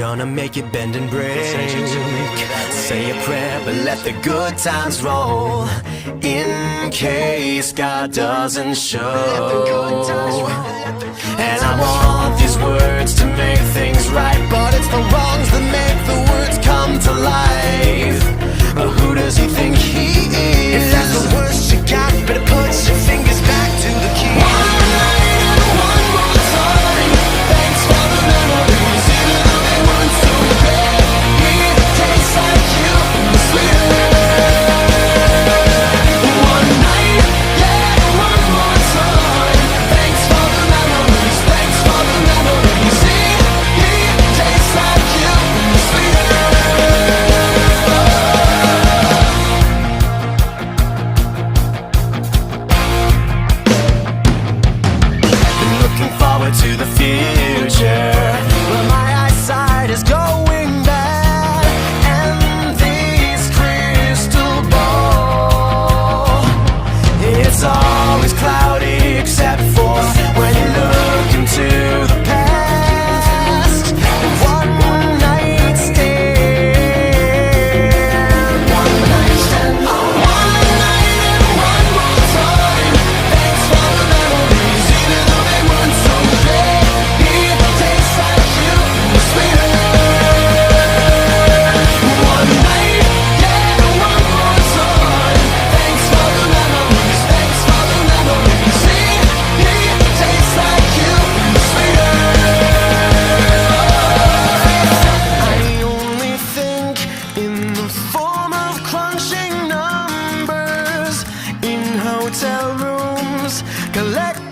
gonna make it bend and break. Say a prayer, but let the good times roll, in case God doesn't show. And I want these words to make things right, but it's the wrongs that make the words come to life. But who does he think he is? If that's the worst you got, better put your fingers back to the key. One night and one more time, thanks for the memories, even though they weren't so great. It tastes like you, sweeter. One night, yeah, one more time, thanks for the memories, thanks for the memories. It tastes like you, sweeter. Looking forward to the future, but my eyesight is going bad, and this crystal ball, it's always cloudy except for when you look into the past. One night stand, one night stand, one night and one more time. Thanks for the memories, even though they weren't so great. It tastes like you, sweeter. One night, yeah, one more time. Thanks for the memories, thanks for the memories. It tastes like you, sweeter. I only think in the form of crunching numbers in hotel rooms, collect